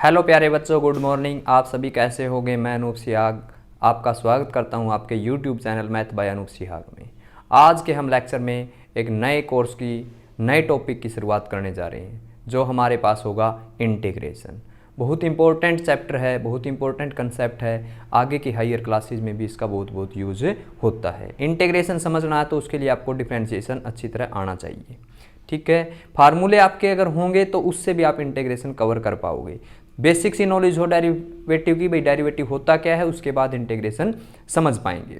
Hello प्यारे बच्चों, good morning. आप सभी कैसे होंगे। मैं अनूप सिहाग आपका स्वागत करता हूं आपके YouTube channel math by Anoop Sihag में। आज के हम लेक्चर में एक नए कोर्स की नए टॉपिक की शुरुआत करने जा रहे हैं जो हमारे पास होगा इंटीग्रेशन। बहुत इंपॉर्टेंट चैप्टर है, बहुत इंपॉर्टेंट कंसेप्ट है। आगे की हायर क्लासेज में भी इसका बहुत यूज होता है। इंटीग्रेशन समझना है तो उसके लिए आपको डिफरेंशिएशन अच्छी तरह आना चाहिए। ठीक है, फार्मूले आपके अगर होंगे तो उससे भी आप इंटीग्रेशन कवर कर पाओगे। बेसिक सी नॉलेज हो डेरिवेटिव की, भाई डेरिवेटिव होता क्या है, उसके बाद इंटीग्रेशन समझ पाएंगे।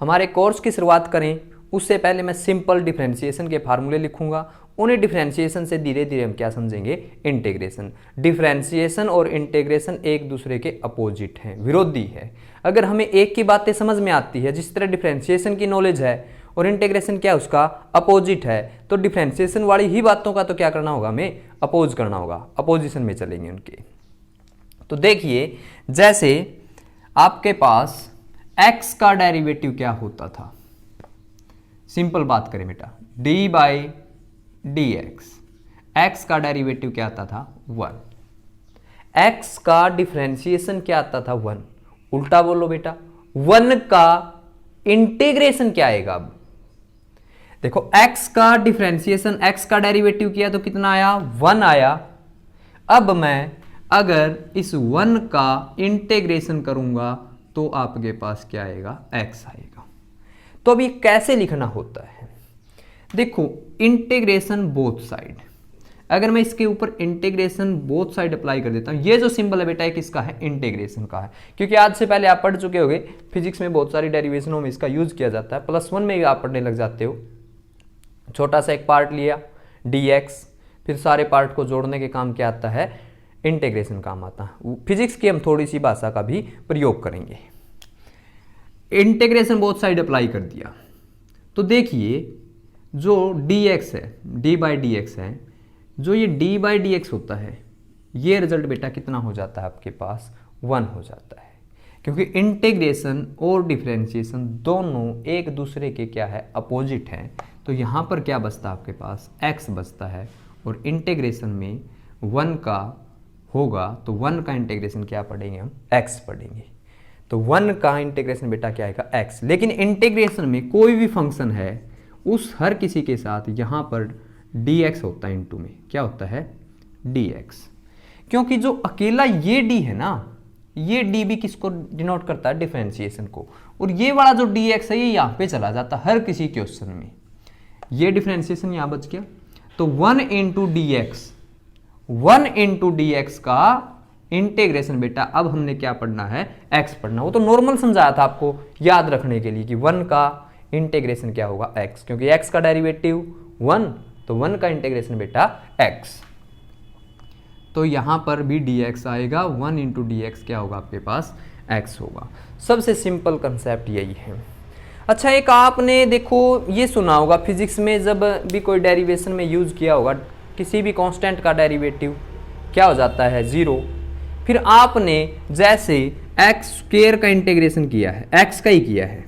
हमारे कोर्स की शुरुआत करें उससे पहले मैं सिंपल डिफरेंशिएशन के फार्मूले लिखूंगा। उन्हें डिफरेंशिएशन से धीरे धीरे हम क्या समझेंगे, इंटीग्रेशन। डिफरेंशिएशन और इंटीग्रेशन एक दूसरे के अपोजिट हैं, विरोधी है। अगर हमें एक की बातें समझ में आती है, जिस तरह डिफरेंशिएशन की नॉलेज है और इंटीग्रेशन क्या है उसका अपोजिट है, तो डिफरेंशिएशन वाली ही बातों का तो क्या करना होगा, हमें अपोज करना होगा, अपोजिशन में चलेंगे उनके। तो देखिए, जैसे आपके पास x का डेरिवेटिव क्या होता था, सिंपल बात करें बेटा, डी बाई डी एक्स का डेरिवेटिव क्या आता था 1। x का डिफरेंशिएशन क्या आता था 1। उल्टा बोलो बेटा, 1 का इंटीग्रेशन क्या आएगा। अब देखो, x का डिफरेंशिएशन, x का डेरिवेटिव किया तो कितना आया, 1 आया। अब मैं अगर इस 1 का इंटीग्रेशन करूंगा तो आपके पास क्या आएगा, x आएगा। तो अब ये कैसे लिखना होता है, देखो, इंटीग्रेशन बोथ साइड। अगर मैं इसके ऊपर इंटीग्रेशन बोथ साइड अप्लाई कर देता हूं, ये जो सिंबल है बेटा ये किसका है, इंटीग्रेशन का है। क्योंकि आज से पहले आप पढ़ चुके होंगे, फिजिक्स में बहुत सारी डेरिवेशनों में इसका यूज किया जाता है। +1 में भी आप पढ़ने लग जाते हो। छोटा सा एक पार्ट लिया dx, फिर सारे पार्ट को जोड़ने के काम क्या आता है, इंटीग्रेशन काम आता है। फिजिक्स की हम थोड़ी सी भाषा का भी प्रयोग करेंगे। इंटीग्रेशन बोथ साइड अप्लाई कर दिया तो देखिए, जो dx है, d बाई डी एक्स है, जो ये d बाई डी एक्स होता है, ये रिजल्ट बेटा कितना हो जाता है आपके पास, 1 हो जाता है। क्योंकि इंटीग्रेशन और डिफरेंशिएशन दोनों एक दूसरे के क्या है, अपोजिट है। तो यहाँ पर क्या बचता है आपके पास, x बचता है, और इंटीग्रेशन में 1 का होगा तो 1 का इंटीग्रेशन क्या पढ़ेंगे हम, x पढ़ेंगे। तो 1 का इंटीग्रेशन बेटा क्या आएगा, x। लेकिन इंटीग्रेशन में कोई भी फंक्शन है उस हर किसी के साथ यहाँ पर dx होता है, इनटू में क्या होता है, dx। क्योंकि जो अकेला ये d है ना, ये d भी किसको डिनोट करता है, डिफरेंशिएशन को। और ये वाला जो dx है ये यहाँ पे चला जाता हर किसी क्वेश्चन में। ये डिफरेंशिएशन यहाँ बच गया। तो 1 इंटू डी एक्स का इंटीग्रेशन बेटा अब हमने क्या पढ़ना है, x पढ़ना। वो तो नॉर्मल समझाया था आपको याद रखने के लिए कि 1 का इंटीग्रेशन क्या होगा, x। क्योंकि x का डेरिवेटिव 1, तो 1 का इंटीग्रेशन बेटा x। तो यहां पर भी dx आएगा, 1 इंटू डी एक्स क्या होगा आपके पास, x होगा। सबसे सिंपल कंसेप्ट यही है। अच्छा, एक आपने देखो ये सुना होगा फिजिक्स में, जब भी कोई डेरिवेशन में यूज किया होगा, किसी भी कांस्टेंट का डेरिवेटिव क्या हो जाता है, 0। फिर आपने जैसे एक्स स्क्वायर का इंटीग्रेशन किया है, एक्स का ही किया है,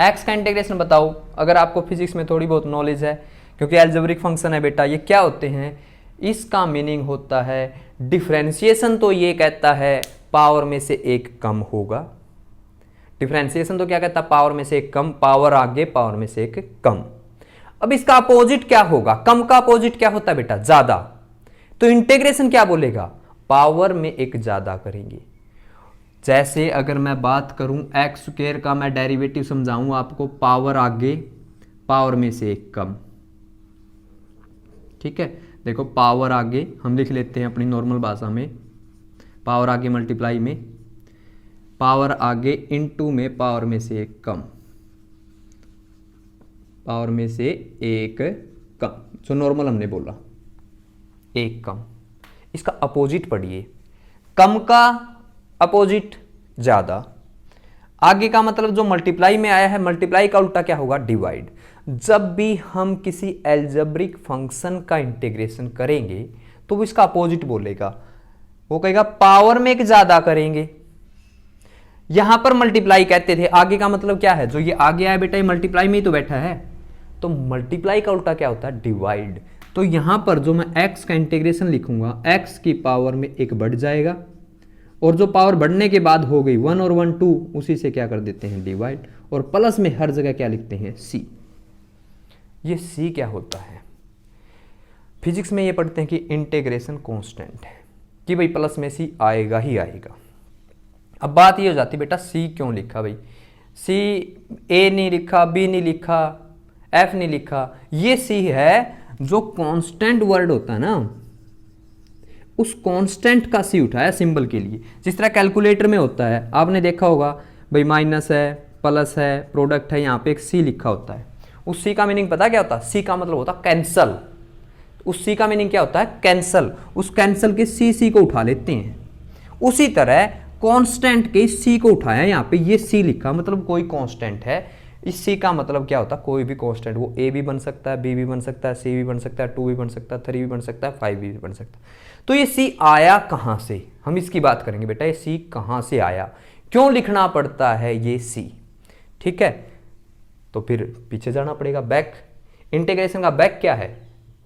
एक्स का इंटीग्रेशन बताओ अगर आपको फिजिक्स में थोड़ी बहुत नॉलेज है, क्योंकि अलजेब्रिक फंक्शन है बेटा। ये क्या होते हैं, इसका मीनिंग होता है डिफरेंशिएशन तो ये कहता है पावर में से एक कम होगा। डिफरेंशिएशन तो क्या कहता है, पावर में से एक कम, पावर आगे पावर में से एक कम। अब इसका अपोजिट क्या होगा, कम का अपोजिट क्या होता है बेटा, ज्यादा। तो इंटीग्रेशन क्या बोलेगा, पावर में एक ज्यादा करेंगे। जैसे अगर मैं बात करूं एक्स स्क्वायर का, मैं डेरिवेटिव समझाऊं आपको, पावर आगे पावर में से एक कम। ठीक है, देखो पावर आगे हम लिख लेते हैं अपनी नॉर्मल भाषा में, पावर आगे मल्टीप्लाई में, पावर आगे इनटू में पावर में से एक कम, पावर में से एक कम, जो नॉर्मल हमने बोला एक कम। इसका अपोजिट पढ़िए, कम का अपोजिट ज्यादा, आगे का मतलब जो मल्टीप्लाई में आया है, मल्टीप्लाई का उल्टा क्या होगा, डिवाइड। जब भी हम किसी एल्जेब्रिक फंक्शन का इंटीग्रेशन करेंगे तो वो इसका अपोजिट बोलेगा, वो कहेगा पावर में एक ज्यादा करेंगे। यहां पर मल्टीप्लाई कहते थे, आगे का मतलब क्या है, जो ये आगे आया बेटा ये मल्टीप्लाई में ही तो बैठा है। तो मल्टीप्लाई का उल्टा क्या होता है, डिवाइड। तो यहां पर जो मैं x का इंटीग्रेशन लिखूंगा x की पावर में एक बढ़ जाएगा, और जो पावर बढ़ने के बाद हो गई 1 और 1 2, उसी से क्या कर देते हैं डिवाइड, और प्लस में हर जगह क्या लिखते हैं c। ये c क्या होता है, फिजिक्स में ये पढ़ते हैं कि इंटीग्रेशन कांस्टेंट है, कि भाई प्लस में c आएगा ही आएगा। अब बात ये हो जाती है बेटा c क्यों लिखा भाई, c a नहीं लिखा, b नहीं लिखा, f नहीं लिखा, ये c है जो कांस्टेंट वर्ड होता है ना, उस कांस्टेंट का c उठाया सिंबल के लिए। जिस तरह कैलकुलेटर में होता है, आपने देखा होगा भाई माइनस है, प्लस है, प्रोडक्ट है, यहाँ पे एक c लिखा होता है। उस c का मीनिंग पता क्या होता है, c का मतलब होता है कैंसल। उस c का मीनिंग क्या होता है, कैंसल। उस कैंसल के c को उठा लेते हैं। उसी तरह कांस्टेंट के c को उठाया, यहाँ पे ये c लिखा, मतलब कोई कांस्टेंट है। इस c का मतलब क्या होता है, कोई भी कांस्टेंट, वो a भी बन सकता है, b भी बन सकता है, c भी बन सकता है, 2 भी बन सकता है, 3 भी बन सकता है, 5 भी बन सकता है। तो ये c आया कहां से, हम इसकी बात करेंगे बेटा, ये c कहां से आया, क्यों लिखना पड़ता है ये c। ठीक है, तो फिर पीछे जाना पड़ेगा, बैक। इंटीग्रेशन का बैक क्या है,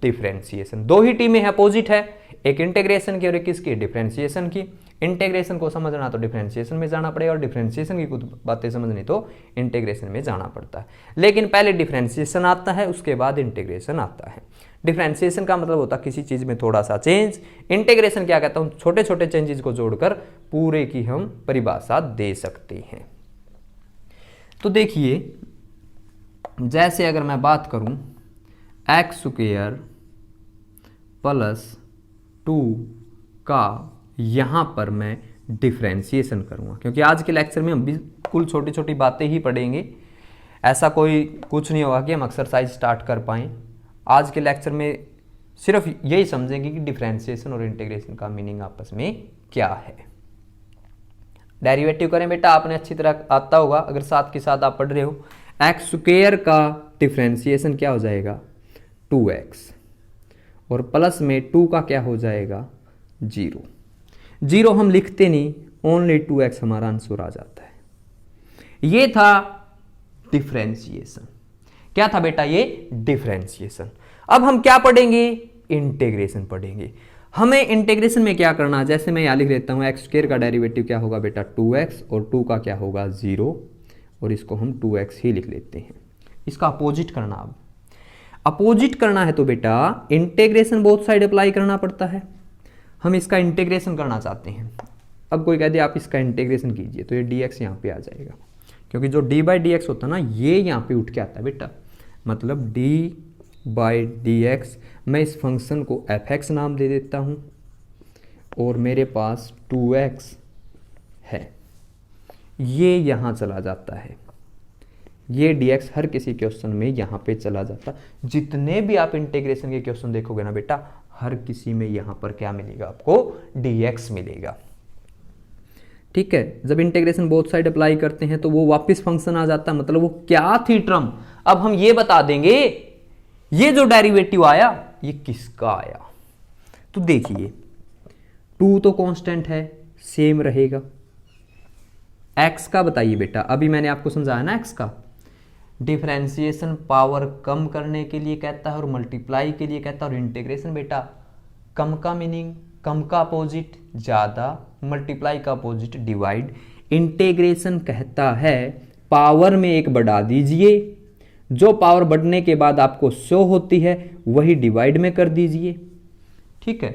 डिफरेंशिएशन। दो ही टीमें हैं, अपोजिट है, एक इंटीग्रेशन की और एक किसकी, डिफरेंशिएशन की। इंटीग्रेशन को समझना तो डिफरेंशिएशन में जाना पड़ेगा, और डिफरेंशिएशन की कुछ बातें समझनी तो इंटीग्रेशन में जाना पड़ता है। लेकिन पहले डिफरेंशिएशन आता है, उसके बाद इंटीग्रेशन आता है। डिफरेंशिएशन का मतलब होता है किसी चीज में थोड़ा सा चेंज। इंटीग्रेशन क्या कहता हूं, छोटे छोटे चेंजेस को जोड़कर पूरे की हम परिभाषा दे सकते हैं। तो देखिए, जैसे अगर मैं बात करूं x² प्लस 2 का यहां पर मैं डिफरेंशिएशन करूंगा, क्योंकि आज के लेक्चर में हम बिल्कुल छोटी छोटी बातें ही पढ़ेंगे। ऐसा कोई कुछ नहीं होगा कि हम एक्सरसाइज स्टार्ट कर पाएं। आज के लेक्चर में सिर्फ यही समझेंगे कि डिफरेंशिएशन और इंटीग्रेशन का मीनिंग आपस में क्या है। डेरिवेटिव करें बेटा, आपने अच्छी तरह आता होगा अगर साथ के साथ आप पढ़ रहे हो। x² का डिफरेंशिएशन क्या हो जाएगा, 2x, और प्लस में 2 का क्या हो जाएगा, 0। 0 हम लिखते नहीं, ओनली 2x हमारा आंसर आ जाता है। ये था डिफरेंशिएशन। क्या था बेटा, ये डिफरेंशिएशन। अब हम क्या पढ़ेंगे, इंटीग्रेशन पढ़ेंगे। हमें इंटीग्रेशन में क्या करना है, जैसे मैं यहां लिख देता हूं x² का डेरिवेटिव क्या होगा बेटा, 2x, और 2 का क्या होगा, 0, और इसको हम 2x ही लिख लेते हैं। इसका अपोजिट करना, अब अपोजिट करना है तो बेटा इंटीग्रेशन बोथ साइड अप्लाई करना पड़ता है। हम इसका इंटीग्रेशन करना चाहते हैं। अब कोई कह दे आप इसका इंटीग्रेशन कीजिए, तो ये dx यहाँ पे आ जाएगा, क्योंकि जो d/dx होता है ना, ये यहाँ पे उठ के आता है बेटा। मतलब d/dx, मैं इस फंक्शन को fx नाम दे देता हूँ, और मेरे पास 2x है, ये यहाँ चला जाता है। ये dx हर किसी क्वेश्चन में यहाँ पे चला जाता। जितने भी आप इंटीग्रेशन के क्वेश्चन देखोगे ना बेटा, हर किसी में यहाँ पर क्या मिलेगा आपको, dx मिलेगा। ठीक है, जब इंटीग्रेशन बोथ साइड अप्लाई करते हैं तो वो वापस फंक्शन आ जाता है। मतलब वो क्या थी टर्म, अब हम ये बता देंगे ये जो डेरिवेटिव आया ये किसका आया। तो देखिए 2 तो कांस्टेंट है, सेम रहेगा। x का बताइए बेटा, अभी मैंने आपको समझाया ना, x का डिफरेंशिएशन पावर कम करने के लिए कहता है और मल्टीप्लाई के लिए कहता है। और इंटीग्रेशन बेटा कम का मीनिंग, कम का अपोजिट ज्यादा, मल्टीप्लाई का अपोजिट डिवाइड। इंटीग्रेशन कहता है पावर में एक बढ़ा दीजिए, जो पावर बढ़ने के बाद आपको शो होती है वही डिवाइड में कर दीजिए। ठीक है,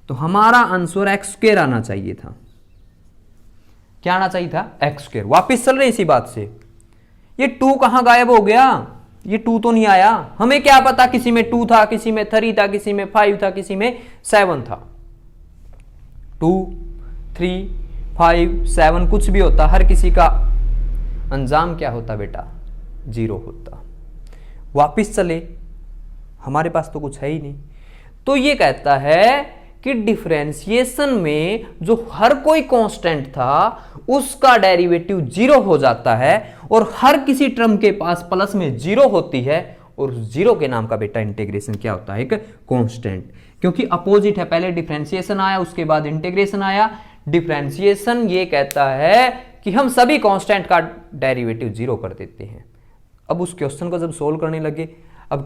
तो हमारा आंसर x² आना चाहिए था। क्या आना चाहिए था, x²। वापिस चल रहे इसी बात से, ये 2 कहां गायब हो गया, ये 2 तो नहीं आया। हमें क्या पता, किसी में 2 था, किसी में 3 था, किसी में 5 था, किसी में 7 था। 2, 3, 5, 7 कुछ भी होता, हर किसी का अंजाम क्या होता बेटा, 0 होता। वापिस चले, हमारे पास तो कुछ है ही नहीं। तो ये कहता है कि डिफरेंशिएशन में जो हर कोई कांस्टेंट था उसका डेरिवेटिव 0 हो जाता है, और हर किसी टर्म के पास प्लस में 0 होती है, और 0 के नाम का बेटा इंटीग्रेशन क्या होता है, एक कांस्टेंट। क्योंकि अपोजिट है, पहले डिफरेंशिएशन आया उसके बाद इंटीग्रेशन आया। डिफरेंशिएशन ये कहता है कि हम सभी कांस्टेंट का डेरिवेटिव 0 कर देते हैं। अब उस क्वेश्चन को जब सोल्व करने लगे, अब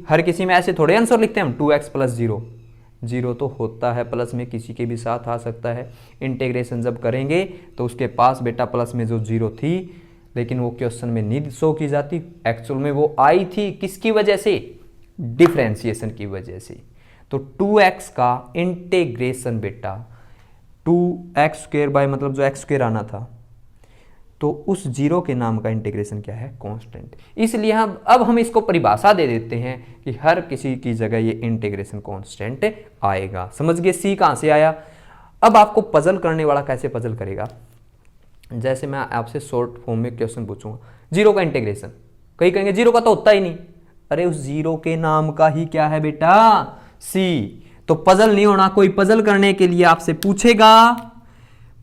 हर किसी में ऐसे थोड़े आंसर लिखते हैं हम, 2x प्लस 0, 0 तो होता है प्लस में, किसी के भी साथ आ सकता है। इंटीग्रेशन जब करेंगे तो उसके पास बेटा प्लस में जो 0 थी, लेकिन वो क्वेश्चन में नहीं शो की जाती, एक्चुअल में वो आई थी किसकी वजह से, डिफरेंशिएशन की वजह से। तो 2x का इंटीग्रेशन बेटा 2x स्क्वायर बाय मतलब जो x स्क्वायर आना था, तो उस 0 के नाम का इंटीग्रेशन क्या है, कांस्टेंट। इसलिए अब हम इसको परिभाषा दे देते हैं कि हर किसी की जगह ये इंटीग्रेशन कांस्टेंट आएगा। समझ गए सी कहां से आया। अब आपको पजल करने वाला कैसे पजल करेगा, जैसे मैं आपसे शॉर्ट फॉर्म में क्वेश्चन पूछूंगा, 0 का इंटीग्रेशन, कहीं कहेंगे 0 का तो होता ही नहीं, अरे उस 0 के नाम का ही क्या है बेटा, सी। तो पजल नहीं होना, कोई पजल करने के लिए आपसे पूछेगा,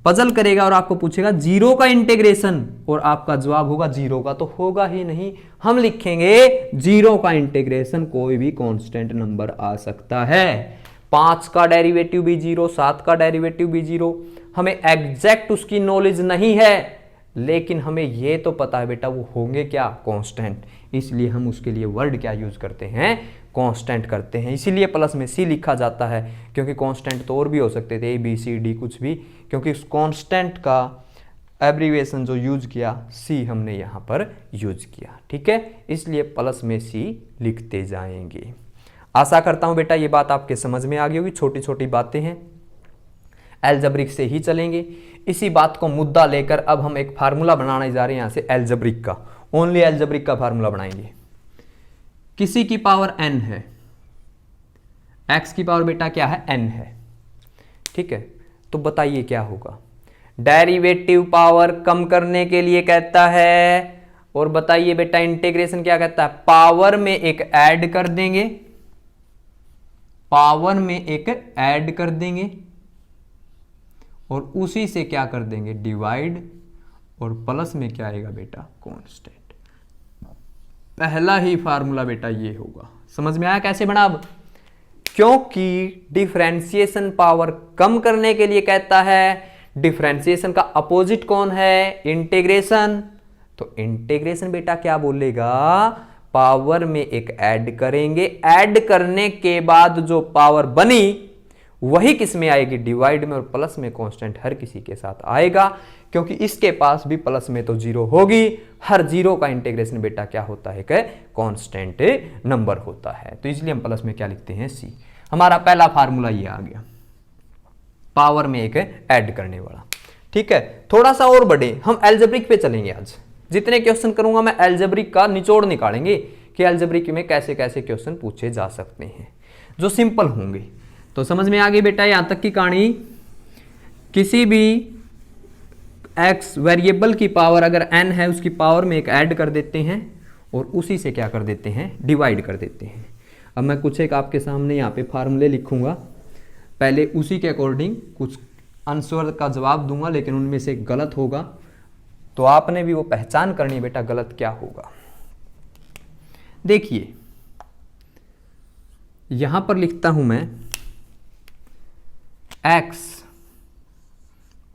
पजल करेगा और आपको पूछेगा 0 का इंटीग्रेशन, और आपका जवाब होगा 0 का तो होगा ही नहीं। हम लिखेंगे 0 का इंटीग्रेशन कोई भी कांस्टेंट नंबर आ सकता है, 5 का डेरिवेटिव भी 0, 7 का डेरिवेटिव भी 0। हमें एग्जैक्ट उसकी नॉलेज नहीं है, लेकिन हमें यह तो पता है बेटा वो होंगे क्या, कांस्टेंट। इसलिए हम उसके लिए वर्ड क्या यूज करते हैं, कांस्टेंट करते हैं। इसीलिए प्लस में सी लिखा जाता है, क्योंकि कांस्टेंट तो और भी हो सकते थे, ए बी सी डी कुछ भी, क्योंकि उस कांस्टेंट का एब्रीविएशन जो यूज किया सी हमने यहां पर यूज किया। ठीक है, इसलिए प्लस में सी लिखते जाएंगे। आशा करता हूं बेटा ये बात आपके समझ में आ गई होगी। छोटी छोटी बातें हैं, एल्जेब्रिक से ही चलेंगे। इसी बात को मुद्दा लेकर अब हम एक फार्मूला बनाने जा रहे हैं, यहां से एल्जेब्रिक का, ओनली एल्जेब्रिक का फार्मूला बनाएंगे। किसी की पावर n है, x की पावर बेटा क्या है, n है। ठीक है, तो बताइए क्या होगा, डेरिवेटिव पावर कम करने के लिए कहता है, और बताइए बेटा इंटीग्रेशन क्या कहता है, पावर में एक ऐड कर देंगे, पावर में एक ऐड कर देंगे और उसी से क्या कर देंगे, डिवाइड, और प्लस में क्या आएगा बेटा, कांस्टेंट। पहला ही फार्मूला बेटा ये होगा। समझ में आया कैसे बना। अब क्योंकि डिफरेंशिएशन पावर कम करने के लिए कहता है, डिफरेंशिएशन का अपोजिट कौन है, इंटीग्रेशन। तो इंटीग्रेशन बेटा क्या बोलेगा, पावर में एक ऐड करेंगे, ऐड करने के बाद जो पावर बनी वही किस में आएगी, डिवाइड में, और प्लस में कांस्टेंट हर किसी के साथ आएगा, क्योंकि इसके पास भी प्लस में तो 0 होगी। हर 0 का इंटीग्रेशन बेटा क्या होता है, कांस्टेंट नंबर होता है। तो इसलिए हम प्लस में क्या लिखते हैं, सी। हमारा पहला फार्मूला ये आ गया, पावर में एक ऐड करने वाला। ठीक है, थोड़ा सा और बढ़े, हम एल्जेब्रिक पे चलेंगे। आज जितने क्वेश्चन करूंगा मैं एल्जेब्रिक का निचोड़ निकालेंगे कि एल्जेब्रिक में कैसे कैसे क्वेश्चन पूछे जा सकते हैं जो सिंपल होंगे। तो समझ में आ गई बेटा यहां तक की कहानी। किसी भी x वेरिएबल की पावर अगर n है, उसकी पावर में एक ऐड कर देते हैं और उसी से क्या कर देते हैं, डिवाइड कर देते हैं। अब मैं कुछ एक आपके सामने यहाँ पे फार्मूले लिखूंगा, पहले उसी के अकॉर्डिंग कुछ आंसर का जवाब दूंगा, लेकिन उनमें से गलत होगा तो आपने भी वो पहचान करनी बेटा गलत क्या होगा। देखिए यहां पर लिखता हूं मैं x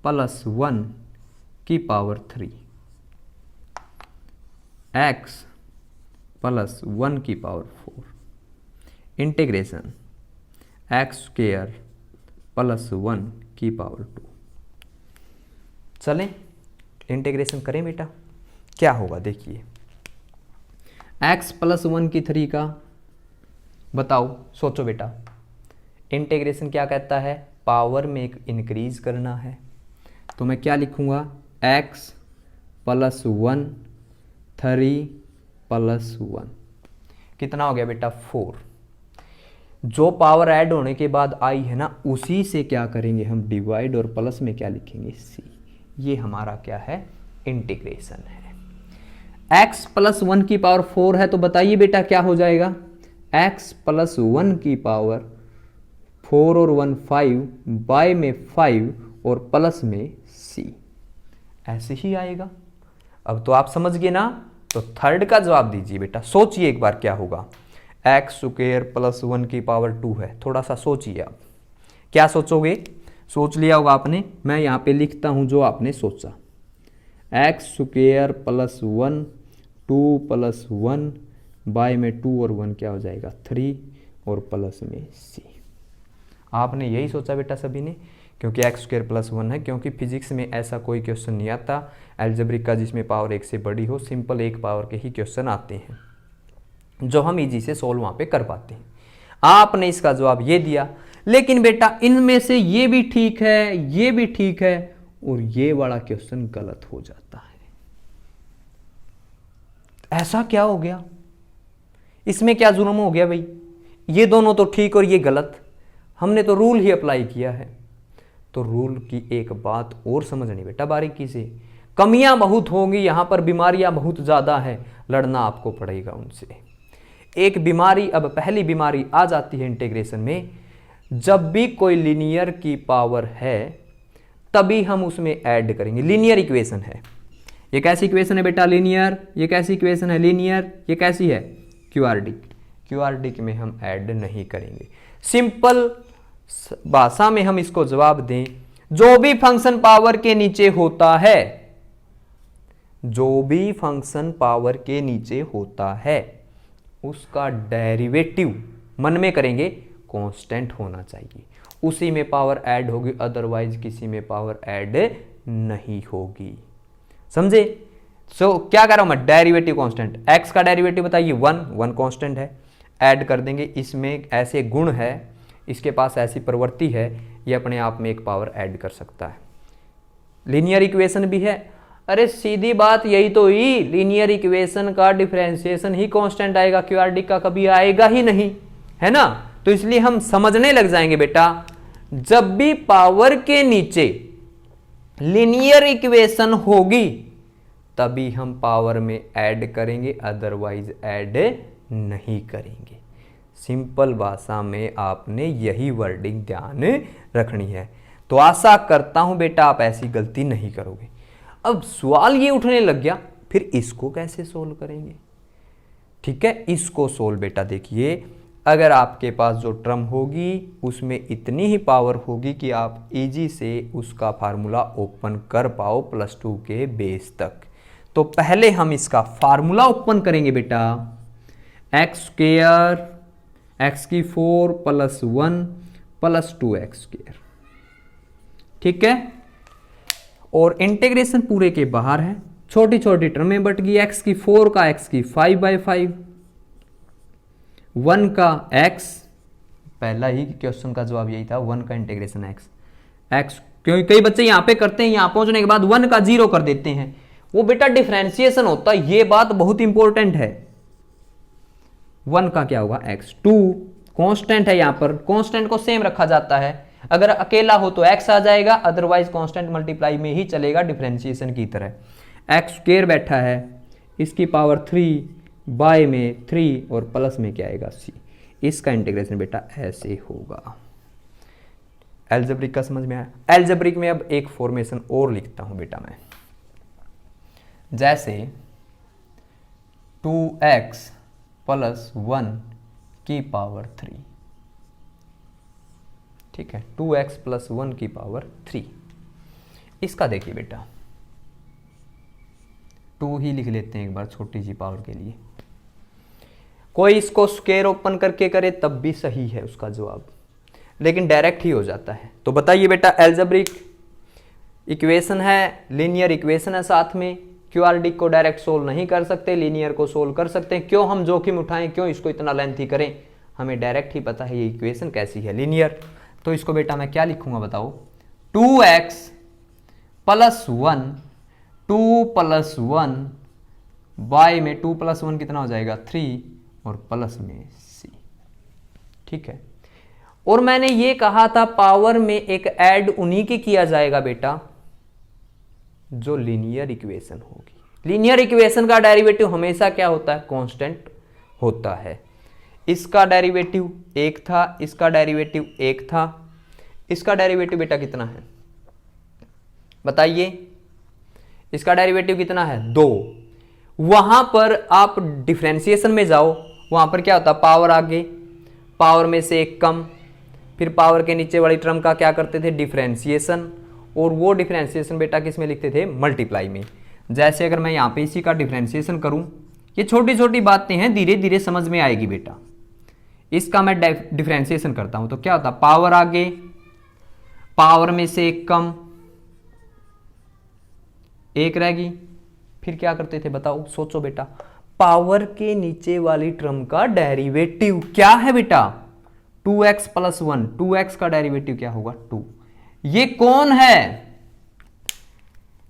प्लस 1 की पावर 3, x प्लस 1 की power 4, integration x square plus 1 की पावर 2। चलें इंटीग्रेशन करें बेटा, क्या होगा देखिए, x प्लस 1 की 3 का बताओ, सोचो बेटा। इंटीग्रेशन क्या कहता है, पावर में एक इंक्रीज करना है, तो मैं क्या लिखूंगा, x प्लस 1 3 प्लस 1 कितना हो गया बेटा, 4। जो पावर ऐड होने के बाद आई है ना, उसी से क्या करेंगे हम, डिवाइड, और प्लस में क्या लिखेंगे, c। ये हमारा क्या है, इंटीग्रेशन है। x प्लस 1 की पावर 4 है, तो बताइए बेटा क्या हो जाएगा, x प्लस 1 की पावर 4 और 1 5, बाय में 5 और प्लस में c, ऐसे ही आएगा। अब तो आप समझ गए ना, तो थर्ड का जवाब दीजिए बेटा। सोचिए एक बार क्या होगा, x स्क्वायर प्लस 1 की पावर 2 है, थोड़ा सा सोचिए आप क्या सोचोगे, सोच लिया होगा आपने, मैं यहाँ पे लिखता हूँ जो आपने सोचा, x square plus 1 2 plus 1 by में 2 और 1 क्या हो जाएगा 3 और प्लस में c। आपने यही सोचा बेटा सभी ने, क्योंकि एक्स स्क्वायर प्लस 1 है, क्योंकि फिजिक्स में ऐसा कोई क्वेश्चन नहीं आता अलजेब्रिक का जिसमें पावर 1 से बड़ी हो। सिंपल 1 पावर के ही क्वेश्चन आते हैं जो हम इजी से सोल्व वहाँ पे कर पाते हैं। आपने इसका जवाब ये दिया, लेकिन बेटा इनमें से ये भी ठीक है, ये भी ठीक है, और ये वाला क्वेश्चन गलत हो जाता है। ऐसा क्या हो गया? इसमें क्या जुर्म हो गया भाई? ये दोनों तो ठीक और ये गलत। हमने तो रूल ही अप्लाई किया है। तो रूल की एक बात और समझनी बेटा बारीकी से, कमियां बहुत होंगी यहां पर, बीमारियां बहुत ज्यादा है, लड़ना आपको पड़ेगा उनसे। एक बीमारी, अब पहली बीमारी आ जाती है इंटीग्रेशन में, जब भी कोई लीनियर की पावर है तभी हम उसमें ऐड करेंगे। लीनियर इक्वेशन है, ये कैसी इक्वेशन है बेटा? लीनियर। ये कैसी इक्वेशन है? लीनियर। ये कैसी है? क्यूआरडिक। क्यूआरडिक में हम ऐड नहीं करेंगे। सिंपल भाषा में हम इसको जवाब दें, जो भी फंक्शन पावर के नीचे होता है, जो भी फंक्शन पावर के नीचे होता है उसका डेरिवेटिव मन में करेंगे कांस्टेंट होना चाहिए, उसी में पावर ऐड होगी, अदरवाइज किसी में पावर ऐड नहीं होगी। समझे? सो क्या कर रहा हूं मैं? Derivative constant. एक्स का डेरिवेटिव बताइए 1 कांस्टेंट है, ऐड कर देंगे। इसमें ऐसे गुण है, इसके पास ऐसी प्रवृत्ति है, ये अपने आप में एक पावर ऐड कर सकता है। लीनियर इक्वेशन भी है, अरे सीधी बात यही तो ही, लीनियर इक्वेशन का डिफरेंशिएशन ही कांस्टेंट आएगा, क्यूआरडिक का कभी आएगा ही नहीं, है ना? तो इसलिए हम समझने लग जाएंगे बेटा, जब भी पावर के नीचे लीनियर इक्वेशन होगी तभी हम पावर में ऐड करेंगे, अदरवाइज ऐड नहीं करेंगे। सिंपल भाषा में आपने यही वर्डिंग ध्यान रखनी है। तो आशा करता हूं बेटा आप ऐसी गलती नहीं करोगे। अब सवाल ये उठने लग गया, फिर इसको कैसे सोल्व करेंगे? ठीक है, इसको सोल्व बेटा देखिए, अगर आपके पास जो टर्म होगी उसमें इतनी ही पावर होगी कि आप इजी से उसका फार्मूला ओपन कर पाओ +2 के बेस तक। तो पहले हम इसका फार्मूला ओपन करेंगे बेटा, एक्स स्क्वायर एक्स की 4 + 1 + 2x²। ठीक है, और इंटीग्रेशन पूरे के बाहर है, छोटी छोटी टर्में बट गई, एक्स की 4 का एक्स की 5/5, 1 का x, पहला ही क्वेश्चन का जवाब यही था, 1 का इंटीग्रेशन x, क्योंकि कई बच्चे यहां पे करते हैं, यहां पहुंचने के बाद 1 का 0 कर देते हैं, वो बेटा डिफरेंशिएशन होता है, ये बात बहुत इंपॉर्टेंट है। 1 का क्या होगा x, 2 कांस्टेंट है, यहां पर कांस्टेंट को सेम रखा जाता है, अगर अकेला हो तो x आ जाएगा, अदरवाइज कांस्टेंट मल्टीप्लाई में ही चलेगा डिफरेंशिएशन की तरह। x² बैठा है, इसकी पावर 3 बाय में 3 और प्लस में क्या आएगा c। इसका इंटीग्रेशन बेटा ऐसे होगा। अलजेब्रिक का समझ में आया? अलजेब्रिक में अब एक फॉर्मेशन और लिखता हूं बेटा मैं, जैसे 2x + 1 की पावर 3। ठीक है, 2x + 1 की पावर 3। इसका देखिए बेटा, 2 ही लिख लेते हैं एक बार छोटी सी पावर के लिए। कोई इसको स्क्वायर ओपन करके करे तब भी सही है उसका जवाब, लेकिन डायरेक्ट ही हो जाता है। तो बताइए बेटा, अलजेब्रिक इक्वेशन है, लीनियर इक्वेशन है साथ में, क्यूआरडिक को डायरेक्ट सोल्व नहीं कर सकते, लीनियर को सोल्व कर सकते हैं। क्यों हम जोखिम उठाएं, क्यों इसको इतना लेंथी करें? हमें डायरेक्ट ही पता है ये इक्वेशन कैसी है, लीनियर। तो इसको बेटा मैं क्या लिखूंगा बताओ, 2x + 1 2 + 1 बाय में 2 + 1 कितना हो जाएगा 3 और प्लस में c। ठीक है, और मैंने ये कहा था पावर में एक ऐड उन्हीं की किया जाएगा बेटा जो लीनियर इक्वेशन होगी। लीनियर इक्वेशन का डेरिवेटिव हमेशा क्या होता है? कांस्टेंट होता है। इसका डेरिवेटिव 1 था, इसका डेरिवेटिव 1 था, इसका डेरिवेटिव बेटा कितना है बताइए? इसका डेरिवेटिव कितना है? 2। वहां पर आप डिफरेंशिएशन में जाओ, वहां पर क्या होता? पावर आगे, पावर में से 1 कम, फिर पावर के नीचे वाली टर्म का क्या करते थे? डिफरेंशिएशन। और वो डिफरेंशिएशन बेटा किस में लिखते थे? मल्टीप्लाई में। जैसे अगर मैं यहां पे इसी का डिफरेंशिएशन करूं, ये छोटी छोटी बातें हैं, धीरे धीरे समझ में आएगी बेटा। इसका मैं डिफरेंशिएशन करता हूं तो क्या होता, पावर आगे, पावर में से एक कम, एक रहेगी, फिर क्या करते थे बताओ, सोचो बेटा, पावर के नीचे वाली टर्म का डेरिवेटिव क्या है बेटा, 2x प्लस 1, 2x का डेरिवेटिव क्या होगा 2। ये कौन है,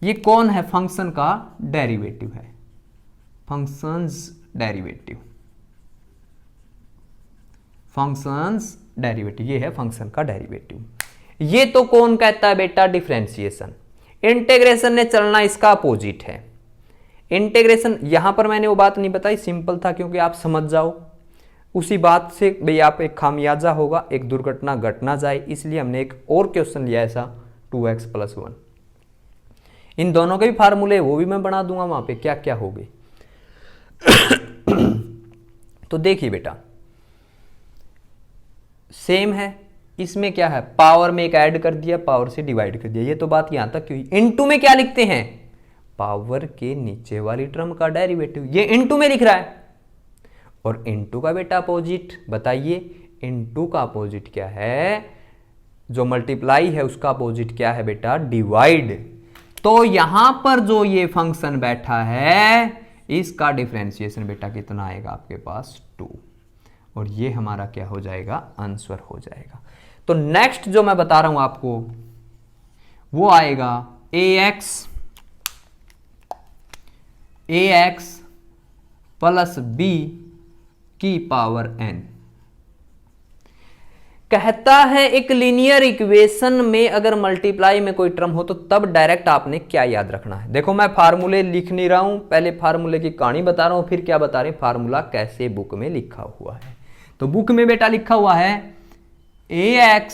ये कौन है, फंक्शन का डेरिवेटिव है, फंक्शंस डेरिवेटिव, फंक्शंस डेरिवेटिव, ये है फंक्शन का डेरिवेटिव। ये तो कौन कहता है बेटा, डिफरेंशिएशन। इंटीग्रेशन ने चलना इसका अपोजिट है। इंटीग्रेशन, यहां पर मैंने वो बात नहीं बताई, सिंपल था क्योंकि आप समझ जाओ, उसी बात से भाई आप एक खामियाजा होगा, एक दुर्घटना घट ना जाए, इसलिए हमने एक और क्वेश्चन लिया ऐसा 2x प्लस 1। इन दोनों के भी फार्मूले वो भी मैं बना दूंगा वहां पे क्या क्या हो गए। तो देखिए बेटा, सेम है, इसमें क्या है, पावर में एक ऐड कर दिया, पावर से डिवाइड कर दिया, ये तो बात यहां तक हुई। इनटू में क्या लिखते हैं, पावर के नीचे वाली टर्म का डेरिवेटिव, ये इनटू में लिख रहा है। और इनटू का बेटा अपोजिट बताइए, इनटू का अपोजिट क्या है, जो मल्टीप्लाई है उसका अपोजिट क्या है बेटा, डिवाइड। तो यहां पर जो ये फंक्शन बैठा है इसका डिफरेंशिएशन बेटा कितना आएगा आपके पास 2, और ये हमारा क्या हो जाएगा, आंसर हो जाएगा। तो नेक्स्ट जो मैं बता रहा हूं आपको वो आएगा ax प्लस b की पावर n। कहता है एक लीनियर इक्वेशन में अगर मल्टीप्लाई में कोई टर्म हो तो तब डायरेक्ट आपने क्या याद रखना है। देखो मैं फार्मूले लिख नहीं रहा हूं, पहले फार्मूले की कहानी बता रहा हूं, फिर क्या बता रहे हैं, फार्मूला कैसे बुक में लिखा हुआ है। तो बुक में बेटा लिखा हुआ है ax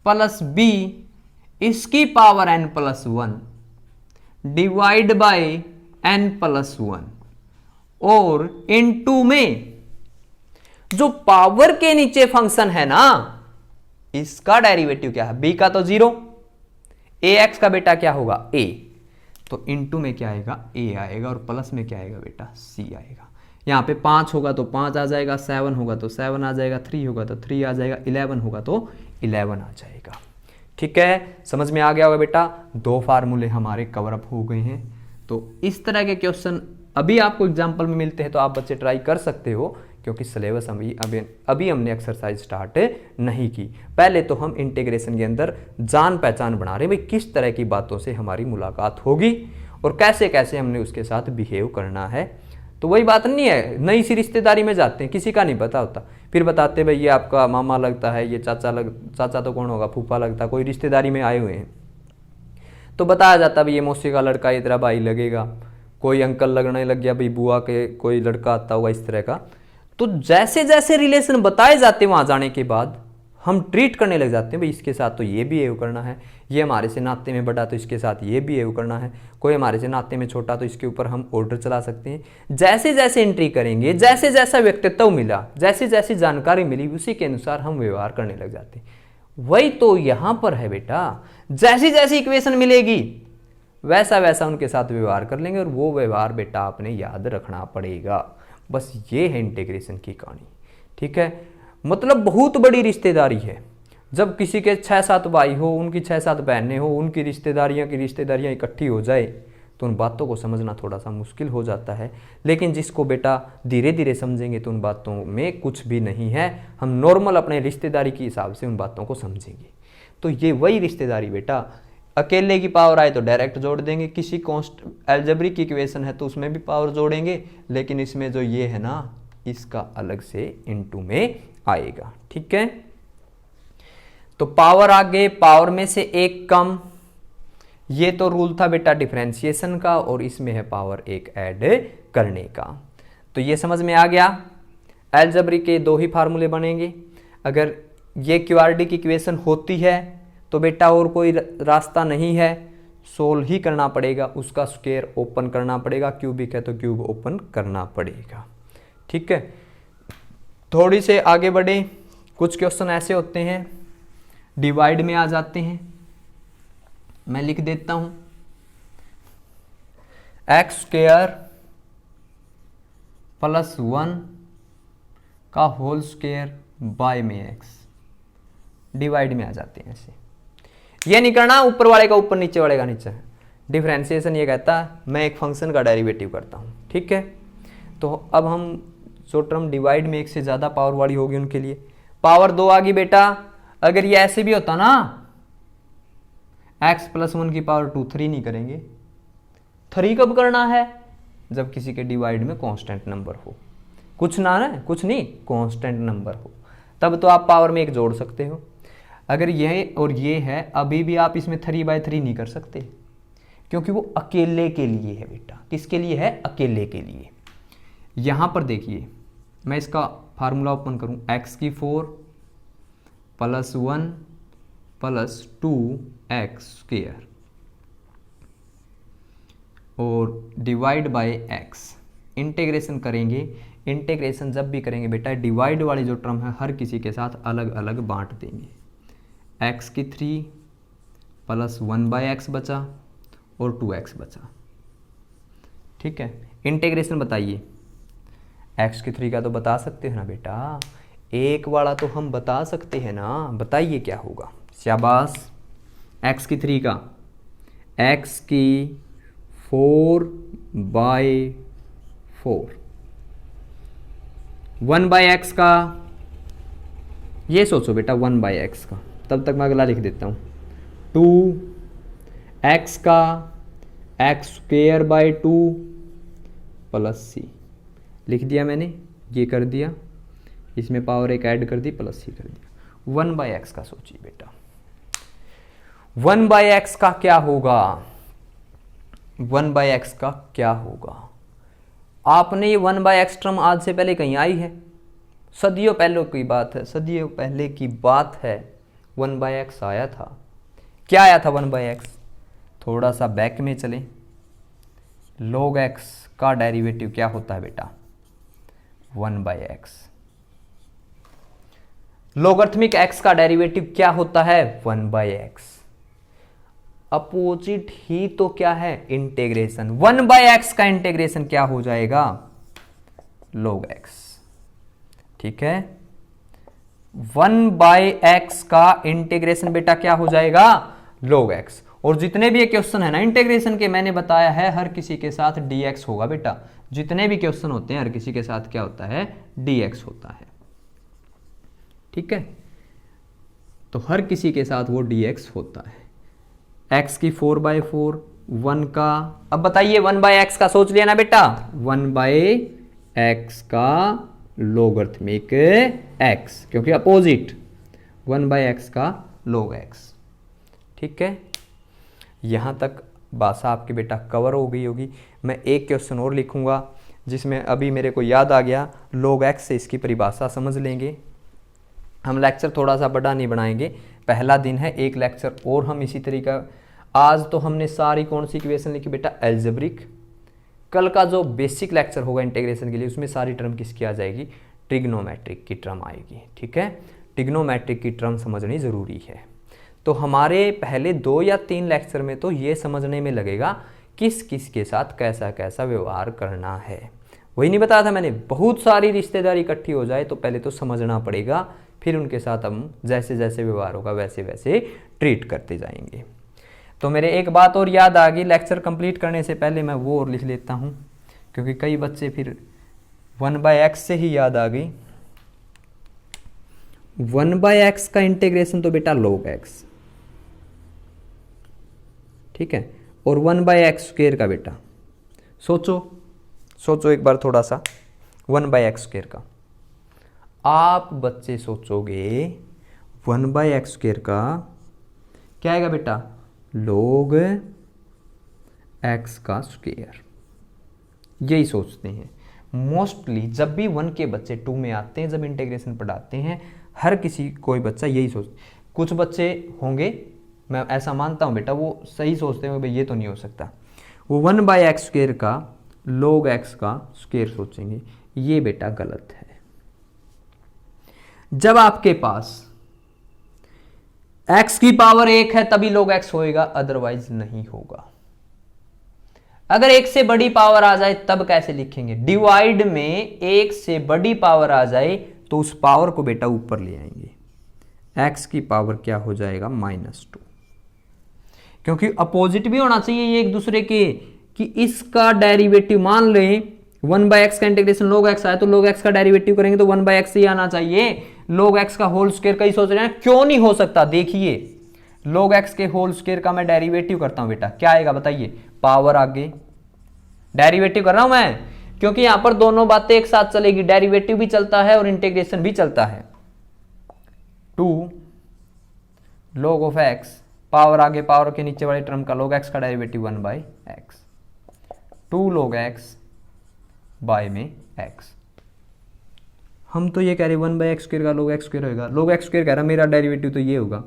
प्लस b इसकी power n plus 1 divide by n plus 1, और इनटू में जो पावर के नीचे फंक्शन है ना इसका डेरिवेटिव क्या है, b का तो 0, ax का बेटा क्या होगा a, तो इनटू में क्या आएगा a आएगा, और प्लस में क्या आएगा बेटा c आएगा। यहां पे 5 होगा तो 5 आ जाएगा, 7 होगा तो 7 आ जाएगा, 3 होगा तो 3 आ जाएगा, 11 होगा तो 11 आ जाएगा। ठीक है, समझ में आ गया होगा बेटा, दो फार्मूले हमारे कवर अप हो गए हैं। तो इस तरह के क्वेश्चन अभी आपको एग्जाम्पल में मिलते हैं तो आप बच्चे ट्राई कर सकते हो, क्योंकि सिलेबस अभी हमने एक्सरसाइज स्टार्ट नहीं की। पहले तो हम इंटीग्रेशन के अंदर जान पहचान बना रहे हैं, भाई किस तरह की बातों से हमारी मुलाकात होगी और कैसे कैसे हमने उसके साथ बिहेव करना है। तो वही बात नहीं है, नई सी रिश्तेदारी में जाते हैं, किसी का नहीं पता होता, फिर बताते भाई ये आपका मामा लगता है, ये चाचा तो कौन होगा, फूफा लगता, कोई रिश्तेदारी में आए हुए हैं तो बताया जाता भाई ये मौसी का लड़का, ये तेरा भाई लगेगा, कोई अंकल लगने लग गया भाई बुआ के कोई लड़का आता होगा, इस तरह का। तो जैसे जैसे रिलेशन बताए जाते वहां जाने के बाद हम ट्रीट करने लग जाते हैं, भाई इसके साथ तो ये बिहेव करना है, ये हमारे से नाते में बड़ा तो इसके साथ ये बिहेव करना है, कोई हमारे से नाते में छोटा तो इसके ऊपर हम ऑर्डर चला सकते हैं। जैसे जैसे एंट्री करेंगे, जैसे जैसा व्यक्तित्व मिला, जैसे जैसी जानकारी मिली, उसी के अनुसार हम व्यवहार करने लग जाते हैं। वही तो यहां पर है बेटा, जैसी जैसी इक्वेशन मिलेगी वैसा वैसा उनके साथ व्यवहार कर लेंगे, और वो व्यवहार बेटा आपने याद रखना पड़ेगा। बस ये है इंटीग्रेशन की कहानी। ठीक है, मतलब बहुत बड़ी रिश्तेदारी है। जब किसी के 6-7 भाई हो, उनकी 6-7 बहनें हो, उनकी रिश्तेदारियां इकट्ठी हो जाए तो उन बातों को समझना थोड़ा सा मुश्किल हो जाता है। लेकिन जिसको बेटा धीरे धीरे समझेंगे तो उन बातों में कुछ भी नहीं है, हम नॉर्मल अपने रिश्तेदारी के हिसाब से उन बातों को समझेंगे। तो ये वही रिश्तेदारी बेटा, अकेले की पावर आए तो डायरेक्ट जोड़ देंगे, किसी अलजेब्रिक इक्वेशन है तो उसमें भी पावर जोड़ेंगे, लेकिन इसमें जो ये है ना इसका अलग से इनटू में आएगा। ठीक है, तो पावर आगे, पावर में से एक कम, ये तो रूल था बेटा डिफरेंशिएशन का, और इसमें है पावर एक ऐड करने का। तो ये समझ में आ गया। अलजेब्रिक के दो ही फार्मूले बनेंगे। अगर ये क्वाड्रेटिक इक्वेशन होती है तो बेटा और कोई रास्ता नहीं है, सोल्व ही करना पड़ेगा, उसका स्क्वायर ओपन करना पड़ेगा, क्यूबिक है तो क्यूब ओपन करना पड़ेगा। ठीक है, थोड़ी से आगे बढ़े, कुछ क्वेश्चन ऐसे होते हैं डिवाइड में आ जाते हैं। मैं लिख देता हूं x² +1 का होल स्क्वायर बाय में एक्स, डिवाइड में आ जाते हैं ऐसे। ये नहीं करना ऊपर वाले का ऊपर नीचे वाले का नीचे। डिफरेंशिएशन ये कहता है मैं एक फंक्शन का डेरिवेटिव करता हूँ, ठीक है। तो अब हम जो टर्म डिवाइड में एक से ज़्यादा पावर वाली होगी उनके लिए पावर 2 आ गई बेटा। अगर ये ऐसे भी होता ना x+1 की पावर 2, 3 नहीं करेंगे। 3 कब करना है? जब किसी के डिवाइड में कांस्टेंट नंबर हो, कुछ नहीं कांस्टेंट नंबर हो, तब तो आप पावर में एक जोड़ सकते हो। अगर यह और ये है, अभी भी आप इसमें 3/3 नहीं कर सकते, क्योंकि वो अकेले के लिए है बेटा। किसके लिए है? अकेले के लिए। यहां पर देखिए, मैं इसका फार्मूला ओपन करूं, x⁴ +1 + 2x² और डिवाइड बाय x। इंटीग्रेशन करेंगे। इंटीग्रेशन जब भी करेंगे बेटा, डिवाइड वाली जो टर्म है हर किसी के साथ अलग अलग बांट देंगे। x³ + 1/x बचा और 2x बचा, ठीक है। इंटीग्रेशन बताइए। x³ का तो बता सकते हैं ना बेटा, एक वाला तो हम बता सकते हैं ना। बताइए क्या होगा? शाबाश। x³ का x⁴/4 1/x का, ये सोचो बेटा 1/x का, तब तक मैं अगला लिख देता हूँ। 2x का x² 2 + c लिख दिया मैंने, ये कर दिया, इसमें पावर एक ऐड कर दी, +c कर दिया। 1/x का सोचिए बेटा, 1/x का क्या होगा? 1/x का क्या होगा? आपने ये 1/x टर्म आज से पहले कहीं आई है? सदियों पहले की बात है, सदियों पहले की बात है 1/x आया था। क्या आया था 1/x? थोड़ा सा बैक में चलें। log x का डेरिवेटिव क्या होता है बेटा? 1/x। लोगरिथमिक x का डेरिवेटिव क्या होता है? 1/x। अपोजिट ही तो क्या है? इंटीग्रेशन। 1/x का इंटीग्रेशन क्या हो जाएगा? log x, ठीक है। 1/x का इंटीग्रेशन बेटा क्या हो जाएगा? log x। और जितने भी ये क्वेश्चन है ना इंटीग्रेशन के, मैंने बताया है हर किसी के साथ dx होगा बेटा। जितने भी क्वेश्चन होते हैं हर किसी के साथ क्या होता है? dx होता है, ठीक है। तो हर किसी के साथ वो dx होता है। x⁴/4 1 का, अब बताइए 1/x का सोच लिया ना बेटा? 1/x का लोगरिथमिक x, क्योंकि अपोजिट 1/x का log x, ठीक है। यहां तक भाषा आपकी बेटा कवर हो गई होगी। मैं एक क्वेश्चन और लिखूंगा जिसमें अभी मेरे को याद आ गया, log x से इसकी परिभाषा समझ लेंगे। हम लेक्चर थोड़ा सा बड़ा नहीं बनाएंगे, पहला दिन है, एक लेक्चर और हम इसी तरीका। आज तो हमने सारी कौन सी इक्वेशन लिखी बेटा? एल्जेब्रिक। कल का जो बेसिक लेक्चर होगा इंटीग्रेशन के लिए, उसमें सारी टर्म किसकी आ जाएगी? ट्रिग्नोमेट्रिक की टर्म आएगी, ठीक है। ट्रिग्नोमेट्रिक की टर्म समझनी ज़रूरी है। तो हमारे पहले 2 या 3 लेक्चर में तो ये समझने में लगेगा किस किस के साथ कैसा कैसा व्यवहार करना है। वही नहीं बताया था मैंने, बहुत सारी रिश्तेदारी इकट्ठी हो जाए तो पहले तो समझना पड़ेगा, फिर उनके साथ हम जैसे जैसे व्यवहार होगा वैसे वैसे ट्रीट करते जाएंगे। तो मेरे एक बात और याद आ गई, लेक्चर कंप्लीट करने से पहले मैं वो और लिख लेता हूँ, क्योंकि कई बच्चे फिर 1/x से ही याद आ गई। 1/x का इंटीग्रेशन तो बेटा log x, ठीक है। और 1/x² का बेटा सोचो एक बार थोड़ा सा 1/x² का। आप बच्चे सोचोगे 1/x² का क्या आएगा बेटा? log x का स्क्वायर। यही सोचते हैं मोस्टली जब भी 1 के बच्चे 2 में आते हैं, जब इंटीग्रेशन पढ़ाते हैं, हर किसी कोई बच्चा यही सोचते। कुछ बच्चे होंगे, मैं ऐसा मानता हूं बेटा, वो सही सोचते हैं भाई ये तो नहीं हो सकता, वो 1/x² का log x का स्क्वायर सोचेंगे। ये बेटा गलत है। जब आपके पास x की पावर 1 है तभी log x होएगा, अदरवाइज नहीं होगा। अगर एक से बड़ी पावर आ जाए तब कैसे लिखेंगे? डिवाइड में एक से बड़ी पावर आ जाए तो उस पावर को बेटा ऊपर ले आएंगे, x की पावर क्या हो जाएगा? -2, क्योंकि अपोजिट भी होना चाहिए ये एक दूसरे के, कि इसका डेरिवेटिव मान लें 1/x का इंटीग्रेशन log x आया तो log x का डेरिवेटिव करेंगे तो 1/x ही आना चाहिए। log x का होल स्क्वायर कई सोच रहे हैं क्यों नहीं हो सकता, देखिए log x के होल स्क्वायर का मैं डेरिवेटिव करता हूं बेटा, क्या आएगा बताइए? पावर आगे डेरिवेटिव कर रहा हूं मैं, क्योंकि यहां पर दोनों बातें एक साथ चलेगी, डेरिवेटिव भी चलता है और इंटीग्रेशन भी चलता है। 2 log ऑफ x, पावर आगे, पावर के नीचे वाले टर्म का log x का derivative 1/x, 2 log x by में x। हम तो ये कह रहे 1/x स्क्वायर का log x स्क्वायर होगा, log x स्क्वायर कह रहा मेरा डेरिवेटिव तो ये होगा,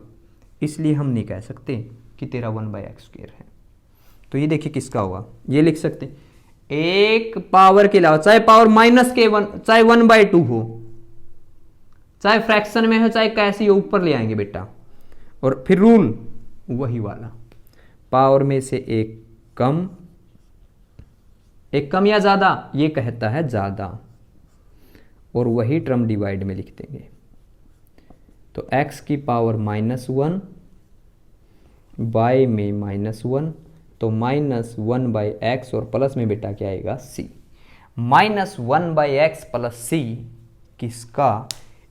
इसलिए हम नहीं कह सकते कि तेरा 1/x स्क्वायर है। तो ये देखिए किसका होगा, ये लिख सकते एक पावर के अलावा, चाहे पावर -k1, चाहे 1/2 हो, चाहे फ्रैक्शन में हो, चाहे कैसी हो, ऊपर ले आएंगे बेटा। और फिर रूल वही वाला, पावर में से एक कम या ज्यादा, ये कहता है ज्यादा, और वही टर्म डिवाइड में लिख देंगे। तो x की पावर -1 बाय में -1, तो -1/x और प्लस में बेटा क्या आएगा? c। -1/x प्लस c किसका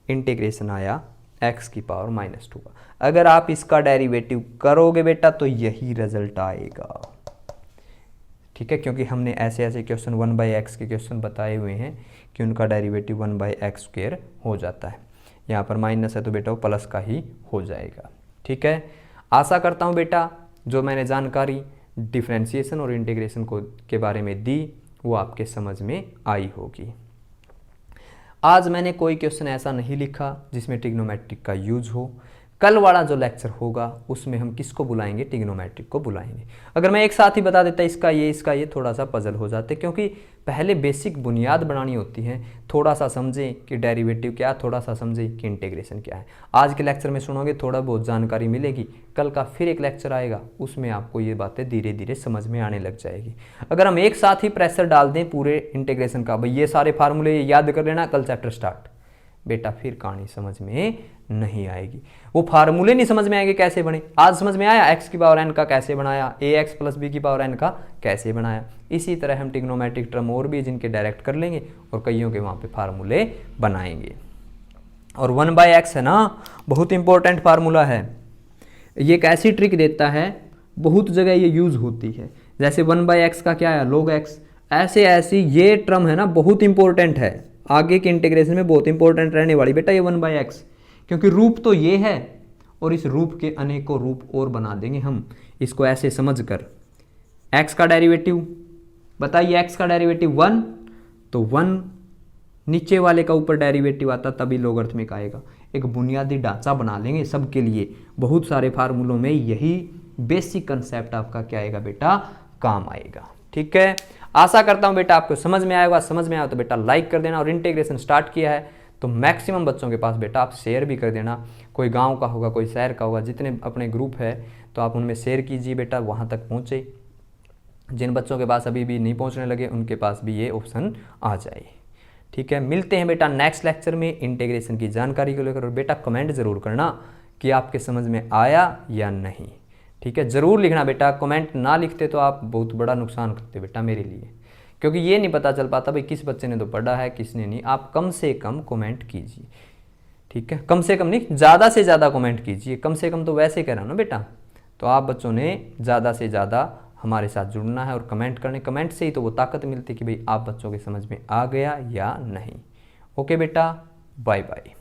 इंटीग्रेशन आया? x की पावर -2 का। अगर आप इसका डेरिवेटिव करोगे बेटा तो यही रिजल्ट आएगा, ठीक है, क्योंकि हमने ऐसे ऐसे क्वेश्चन 1/x के क्वेश्चन बताए हुए हैं कि उनका डेरिवेटिव 1/x स्क्वायर हो जाता है। यहाँ पर माइनस है तो बेटा वो प्लस का ही हो जाएगा, ठीक है। आशा करता हूँ बेटा जो मैंने जानकारी डिफरेंशिएशन और इंटीग्रेशन को के बारे में दी वो आपके समझ में आई होगी। आज मैंने कोई क्वेश्चन ऐसा नहीं लिखा जिसमें ट्रिग्नोमेट्रिक का यूज हो। कल वाला जो लेक्चर होगा उसमें हम किसको बुलाएंगे? ट्रिग्नोमेट्रिक को बुलाएंगे। अगर मैं एक साथ ही बता देता इसका ये थोड़ा सा पजल हो जाते, क्योंकि पहले बेसिक बुनियाद बनानी होती है, थोड़ा सा समझें कि डेरिवेटिव क्या, थोड़ा सा समझें कि इंटीग्रेशन क्या है। आज के लेक्चर में सुनोगे थोड़ा बहुत जानकारी मिलेगी, कल का फिर एक लेक्चर आएगा उसमें आपको ये बातें धीरे धीरे समझ में आने लग जाएगी। अगर हम एक साथ ही प्रेशर डाल दें पूरे इंटीग्रेशन का, भाई ये सारे फार्मूले याद कर लेना, कल चैप्टर स्टार्ट, बेटा फिर कहानी समझ में नहीं आएगी। वो फार्मूले नहीं समझ में आएंगे कैसे बने। आज समझ में आया x की पावर n का कैसे बनाया, ax प्लस b की पावर n का कैसे बनाया। इसी तरह हम ट्रिग्नोमेट्रिक टर्म और भी जिनके डायरेक्ट कर लेंगे और कईयों के वहाँ पे फार्मूले बनाएंगे। और 1/x है ना, बहुत इंपॉर्टेंट फार्मूला है। ये एक ऐसी ट्रिक देता है, बहुत जगह ये यूज होती है। जैसे 1/x का क्या है? log x। ऐसी ये टर्म है ना, बहुत इंपॉर्टेंट है, आगे के इंटीग्रेशन में बहुत इंपॉर्टेंट रहने वाली बेटा ये 1/x, क्योंकि रूप तो ये है और इस रूप के अनेकों रूप और बना देंगे हम इसको ऐसे समझकर। x का डेरिवेटिव बताइए, x का डेरिवेटिव 1, तो 1 नीचे वाले का ऊपर डेरिवेटिव आता तभी लोगरिथमिक आएगा। एक बुनियादी ढांचा बना लेंगे सबके लिए, बहुत सारे फार्मूलों में यही बेसिक कंसेप्ट आपका क्या आएगा बेटा? काम आएगा, ठीक है। आशा करता हूं बेटा आपको समझ में आएगा। समझ में आया तो बेटा लाइक कर देना, और इंटीग्रेशन स्टार्ट किया है तो मैक्सिमम बच्चों के पास बेटा आप शेयर भी कर देना। कोई गांव का होगा, कोई शहर का होगा, जितने अपने ग्रुप है तो आप उनमें शेयर कीजिए बेटा, वहां तक पहुंचे। जिन बच्चों के पास अभी भी नहीं पहुंचने लगे उनके पास भी ये ऑप्शन आ जाए, ठीक है। मिलते हैं बेटा नेक्स्ट लेक्चर में इंटीग्रेशन की जानकारी को लेकर। और बेटा कमेंट जरूर करना कि आपके समझ में आया या नहीं, ठीक है। जरूर लिखना बेटा, कमेंट ना लिखते तो आप बहुत बड़ा नुकसान करते बेटा मेरे लिए, क्योंकि ये नहीं पता चल पाता भाई किस बच्चे ने तो पढ़ा है किसने नहीं। आप कम से कम कमेंट कीजिए, ठीक है। कम से कम नहीं, ज़्यादा से ज़्यादा कमेंट कीजिए। कम से कम तो वैसे कह रहा हूँ ना बेटा, तो आप बच्चों ने ज़्यादा से ज़्यादा हमारे साथ जुड़ना है और कमेंट करने। कमेंट से ही तो वो ताकत मिलती है कि भाई आप बच्चों के समझ में आ गया या नहीं। ओके बेटा, बाय बाय।